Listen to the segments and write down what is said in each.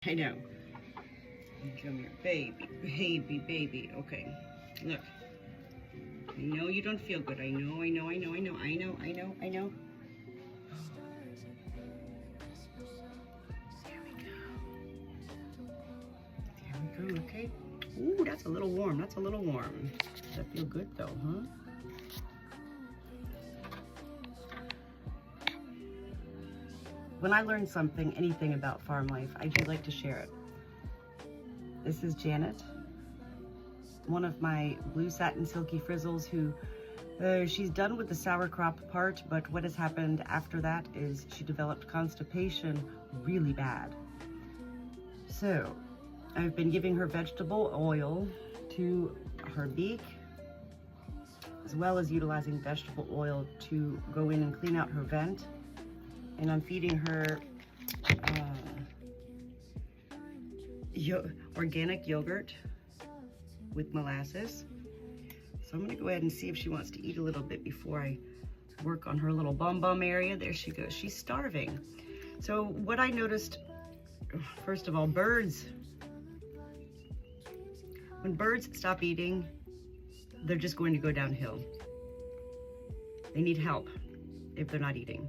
I know. Come here, baby. Okay, look. I know you don't feel good. I know. There we go. There we go, okay. Ooh, that's a little warm. Does that feel good though, huh? When I learn anything about farm life, I do like to share it. This is Janet, one of my blue satin silky frizzles who, she's done with the sourcrop part, but what has happened after that is she developed constipation really bad. So I've been giving her vegetable oil to her beak, as well as utilizing vegetable oil to go in and clean out her vent. And I'm feeding her organic yogurt with molasses. So I'm gonna go ahead and see if she wants to eat a little bit before I work on her little bum area. There she goes, she's starving. So what I noticed, first of all, birds, when birds stop eating, they're just going to go downhill. They need help if they're not eating.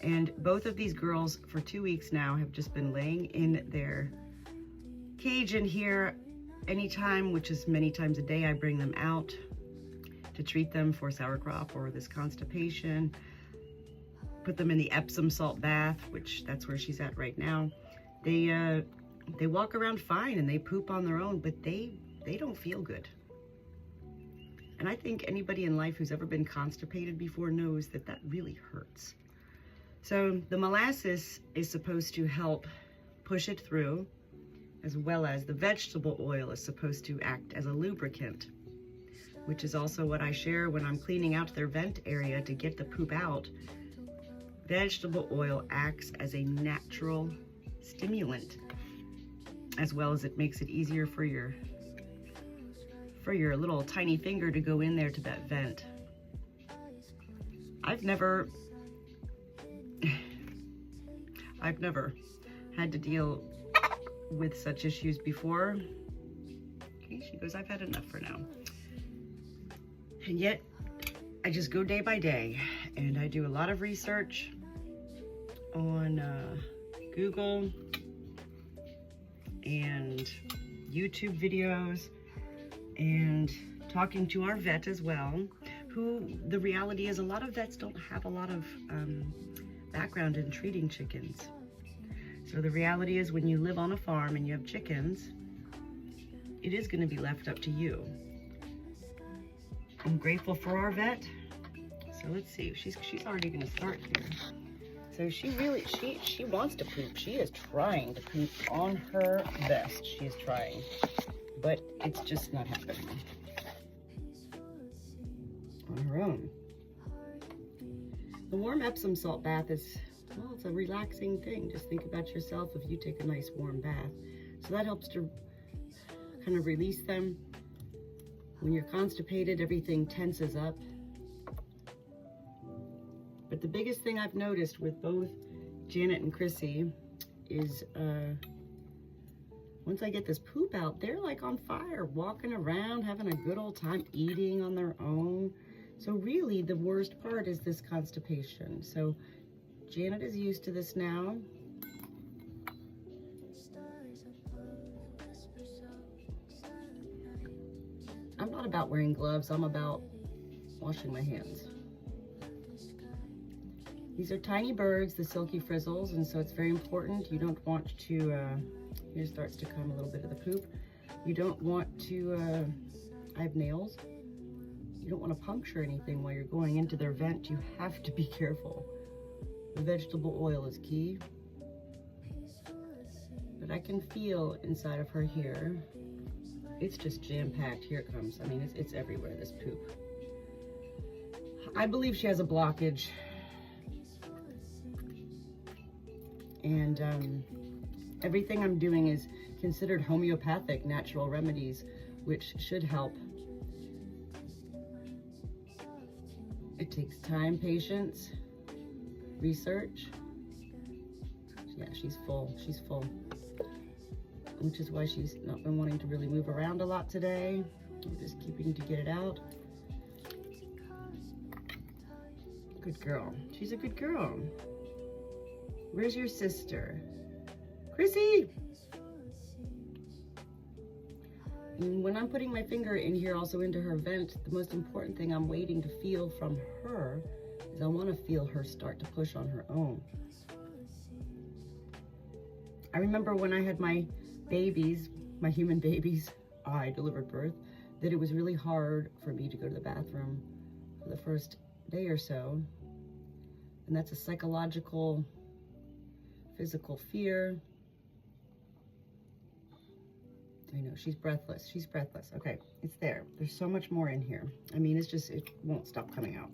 And both of these girls for 2 weeks now have just been laying in their cage in here anytime, which is many times a day. I bring them out to treat them for sourcrop or this constipation, put them in the Epsom salt bath, which that's where she's at right now. They walk around fine and they poop on their own, but they don't feel good. And I think anybody in life who's ever been constipated before knows that that really hurts. So the molasses is supposed to help push it through, as well as the vegetable oil is supposed to act as a lubricant, which is also what I share when I'm cleaning out their vent area to get the poop out. Vegetable oil acts as a natural stimulant, as well as it makes it easier for your little tiny finger to go in there to that vent. I've never had to deal with such issues before. Okay, she goes, I've had enough for now. And yet, I just go day by day, and I do a lot of research on Google and YouTube videos, and talking to our vet as well, who the reality is a lot of vets don't have a lot of background in treating chickens. So the reality is when you live on a farm and you have chickens, it is going to be left up to you. I'm grateful for our vet. So let's see, she's already going to start here. So she wants to poop. She is trying to poop on her best. She is trying, but it's just not happening on her own. The warm Epsom salt bath is, well, it's a relaxing thing. Just think about yourself if you take a nice warm bath. So that helps to kind of release them. When you're constipated, everything tenses up. But the biggest thing I've noticed with both Janet and Chrissy is once I get this poop out, they're like on fire, walking around, having a good old time, eating on their own. So really the worst part is this constipation. So Janet is used to this now. I'm not about wearing gloves, I'm about washing my hands. These are tiny birds, the silky frizzles, and so it's very important. You don't want to, here starts to come a little bit of the poop. You don't want to, I have nails. You don't want to puncture anything while you're going into their vent. You have to be careful. The vegetable oil is key. But I can feel inside of her here. It's just jam-packed. Here it comes. I mean, it's everywhere, this poop. I believe she has a blockage. And everything I'm doing is considered homeopathic natural remedies, which should help. It takes time, patience, research. Yeah, she's full. which is why she's not been wanting to really move around a lot today. We're just keeping to get it out. Good girl. She's a good girl. Where's your sister? Chrissy! And when I'm putting my finger in here, also into her vent, the most important thing I'm waiting to feel from her is I want to feel her start to push on her own. I remember when I had my babies, my human babies, I delivered birth, that it was really hard for me to go to the bathroom for the first day or so. And that's a psychological, physical fear. I know, she's breathless. She's breathless. Okay, it's there. There's so much more in here. I mean, it's just, it won't stop coming out.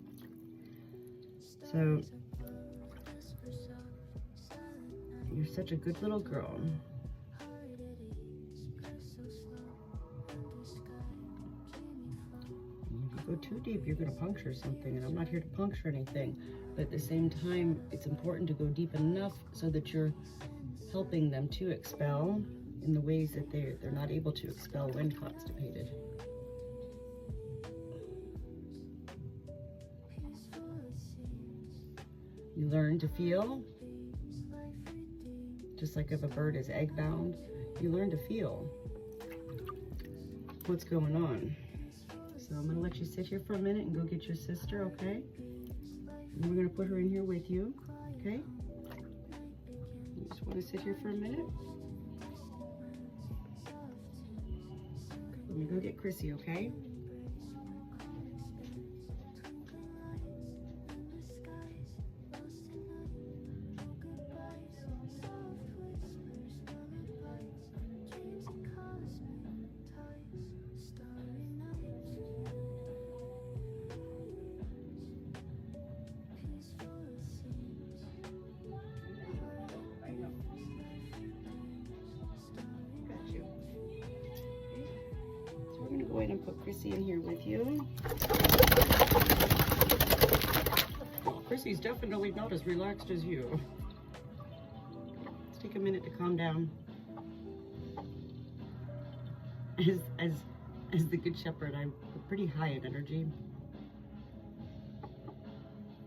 So, you're such a good little girl. If you go too deep, you're going to puncture something, and I'm not here to puncture anything. But at the same time, it's important to go deep enough so that you're helping them to expel in the ways that they're not able to expel when constipated. You learn to feel, just like if a bird is egg bound, you learn to feel what's going on. So I'm gonna let you sit here for a minute and go get your sister, okay? And we're gonna put her in here with you, okay? You just wanna sit here for a minute? Let me go get Chrissy, okay? Go ahead and put Chrissy in here with you. Chrissy's definitely not as relaxed as you. Let's take a minute to calm down. As the Good Shepherd, I'm pretty high in energy.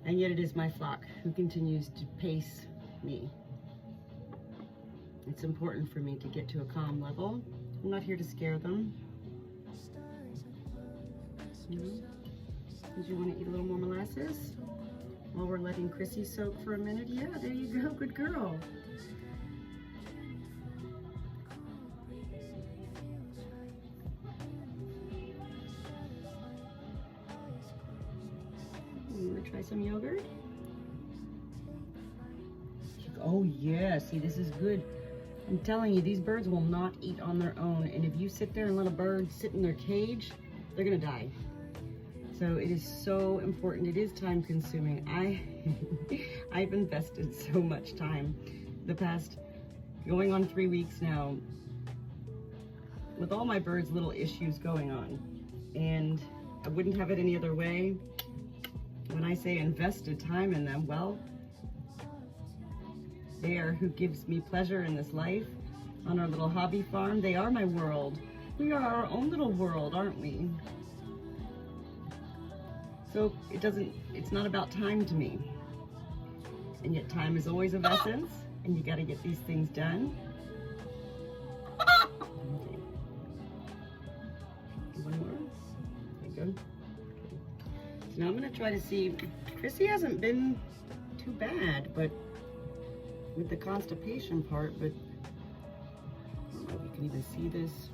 And yet it is my flock who continues to pace me. It's important for me to get to a calm level. I'm not here to scare them. Did you want to eat a little more molasses while we're letting Chrissy soak for a minute? Yeah, there you go. Good girl. You want to try some yogurt? Oh yeah, see, this is good. I'm telling you, these birds will not eat on their own. And if you sit there and let a bird sit in their cage, they're gonna die. So it is so important. It is time consuming. I've invested so much time the past going on 3 weeks now with all my birds' little issues going on. And I wouldn't have it any other way. When I say invested time in them, well, they are who gives me pleasure in this life. On our little hobby farm, they are my world. We are our own little world, aren't we? So it's not about time to me. And yet time is always of essence, and you gotta get these things done. Okay. One more. Okay, good. Okay. So now I'm gonna try to see, Chrissy hasn't been too bad, but with the constipation part, but I don't know if you can even see this.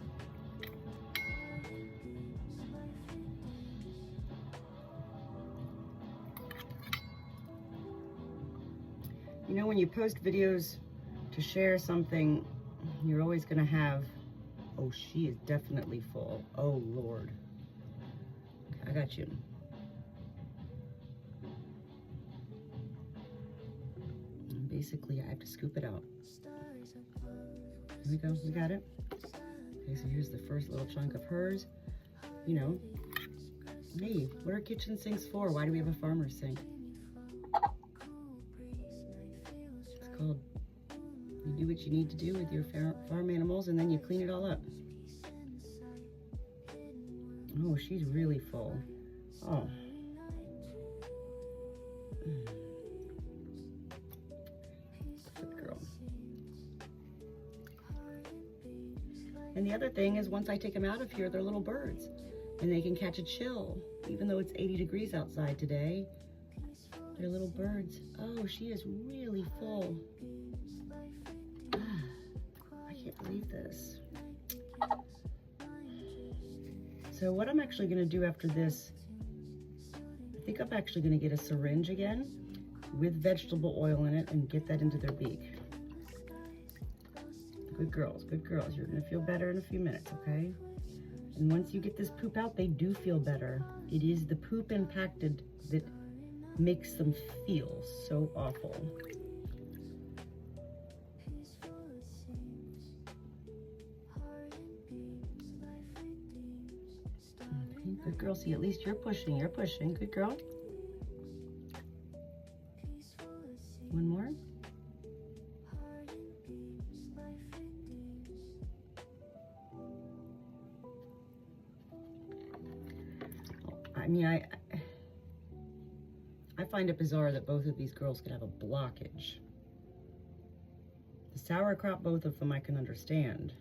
You know, when you post videos to share something, you're always going to have, oh, she is definitely full. Oh, Lord. Okay, I got you. And basically, I have to scoop it out. Here we go. We got it. Okay, so here's the first little chunk of hers. You know, hey, what are kitchen sinks for? Why do we have a farmer's sink? Called, you You do what you need to do with your farm animals, and then you clean it all up. Oh, she's really full. Oh. Good girl. And the other thing is, once I take them out of here, they're little birds, and they can catch a chill. Even though it's 80 degrees outside today, they're little birds. Oh, she is really full. I can't believe this. So what I'm actually gonna do after this, I think I'm actually gonna get a syringe again with vegetable oil in it and get that into their beak. Good girls, good girls. You're gonna feel better in a few minutes, okay? And once you get this poop out, they do feel better. It is the poop impacted that makes them feel so awful. Okay, good girl. See, at least you're pushing. You're pushing. Good girl. One more. I mean, I find it bizarre that both of these girls could have a blockage. The sourcrop, both of them I can understand.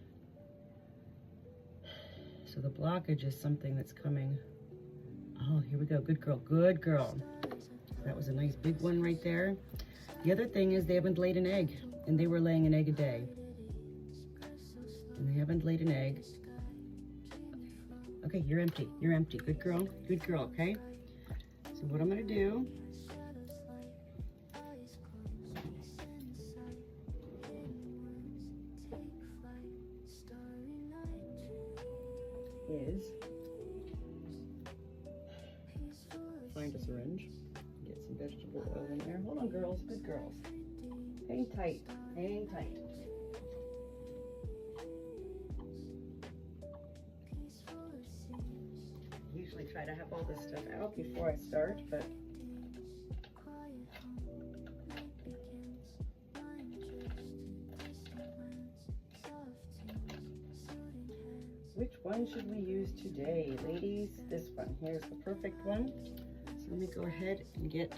So the blockage is something that's coming. Oh, here we go. Good girl. Good girl. That was a nice big one right there. The other thing is they haven't laid an egg, and they were laying an egg a day. And they haven't laid an egg. Okay, you're empty. You're empty. Good girl. Good girl, okay? So what I'm going to do is find a syringe, get some vegetable oil in there. Hold on, girls. Good girls. Hang tight. Hang tight. Usually try to have all this stuff out before I start, but which one should we use today, ladies? This one. Here's the perfect one. So let me go ahead and get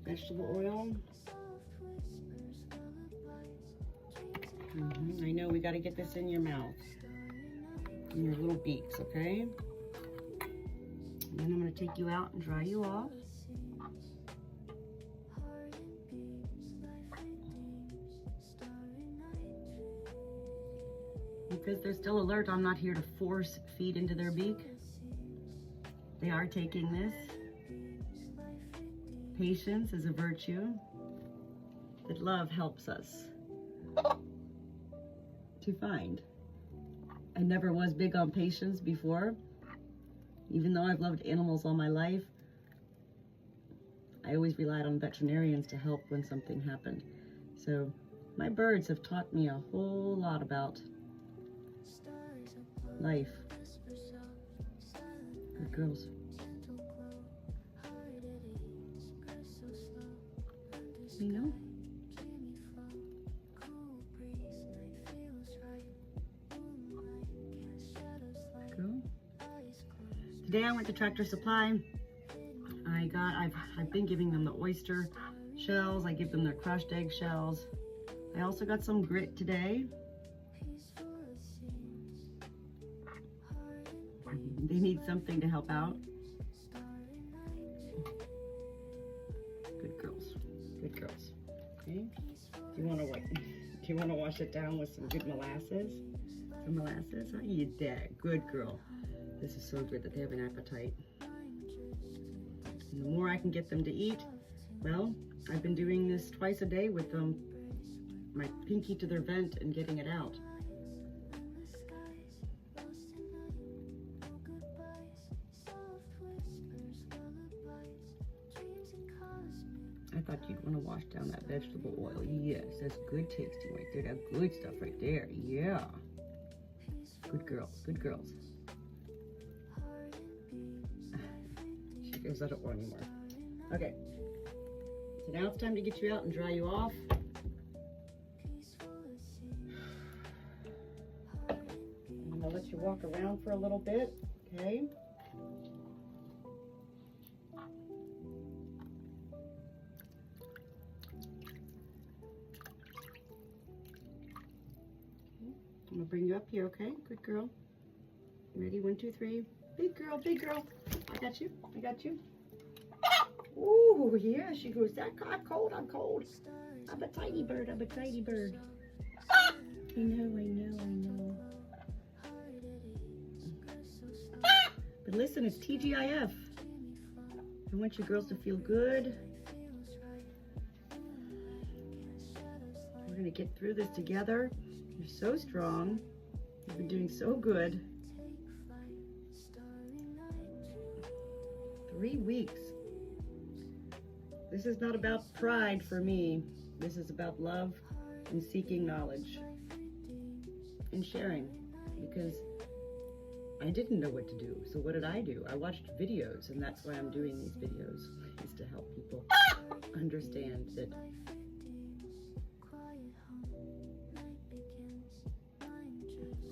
vegetable oil. I know we got to get this in your mouth, in your little beaks, okay? And then I'm going to take you out and dry you off. Because they're still alert, I'm not here to force feed into their beak. They are taking this. Patience is a virtue that love helps us to find. I never was big on patience before. Even though I've loved animals all my life, I always relied on veterinarians to help when something happened. So my birds have taught me a whole lot about life. Good girls. You know? Go. Today I went to Tractor Supply. I've been giving them the oyster shells. I give them their crushed egg shells. I also got some grit today. They need something to help out. Good girls. Good girls. Okay. Do you want to wash it down with some good molasses? Some molasses? How you did? Good girl. This is so good that they have an appetite. And the more I can get them to eat, well, I've been doing this twice a day with them, my pinky to their vent and getting it out. I thought you'd want to wash down that vegetable oil. Yes, that's good tasting right there. That good stuff right there. Yeah. Good girls. Good girls. She goes, I don't want any more. Okay. So now it's time to get you out and dry you off. I'll let you walk around for a little bit, okay? I'm gonna bring you up here, okay? Good girl. Ready? 1, 2, 3. Big girl, big girl. I got you. I got you. Ooh, yeah. She goes, I'm cold. I'm cold. I'm a tiny bird. I'm a tiny bird. I know, I know, I know. But listen, it's TGIF. I want you girls to feel good. We're gonna get through this together. You're so strong. You've been doing so good. 3 weeks. This is not about pride for me. This is about love and seeking knowledge and sharing, because I didn't know what to do. So what did I do? I watched videos, and that's why I'm doing these videos, is to help people understand that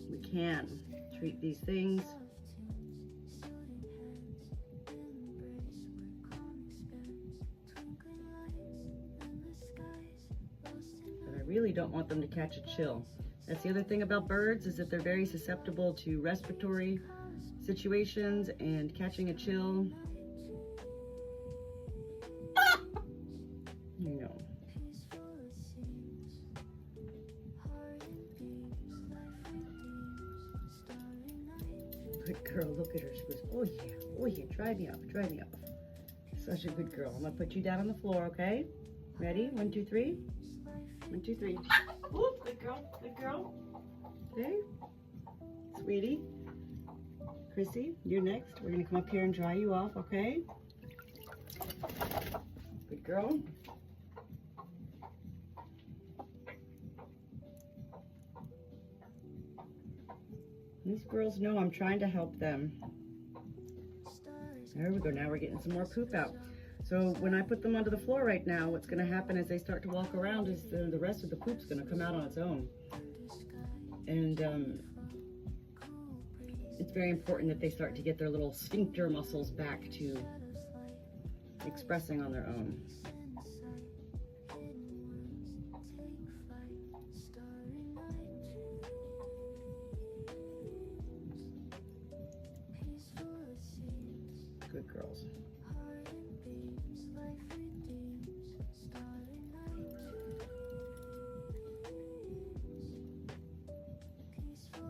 we can treat these things. But I really don't want them to catch a chill. That's the other thing about birds, is that they're very susceptible to respiratory situations and catching a chill. You know. Good girl, look at her. She goes, oh yeah, dry me up, dry me up. Such a good girl. I'm gonna put you down on the floor, okay? Ready? 1, 2, 3. 1, 2, 3. Whoop, good girl, good girl. Okay. Sweetie. Chrissy, you're next. We're gonna come up here and dry you off, okay? Good girl. These girls know I'm trying to help them. There we go. Now we're getting some more poop out. So when I put them onto the floor right now, what's going to happen as they start to walk around is the rest of the poop's going to come out on its own. And it's very important that they start to get their little sphincter muscles back to expressing on their own. Good girls.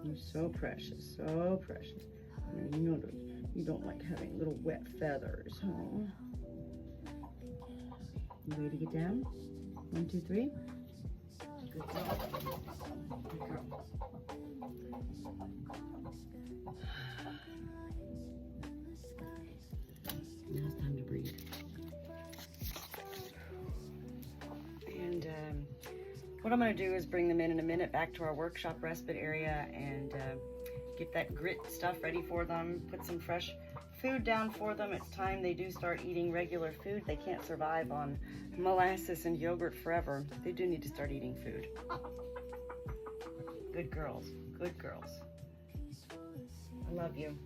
You're so precious, so precious. I mean, you don't like having little wet feathers, huh? You ready to get down? 1, 2, 3. Good girl. Good girl. Now it's time to breathe. And what I'm going to do is bring them in a minute back to our workshop respite area and get that grit stuff ready for them, put some fresh food down for them. It's time they do start eating regular food. They can't survive on molasses and yogurt forever. They do need to start eating food. Good girls, good girls. I love you.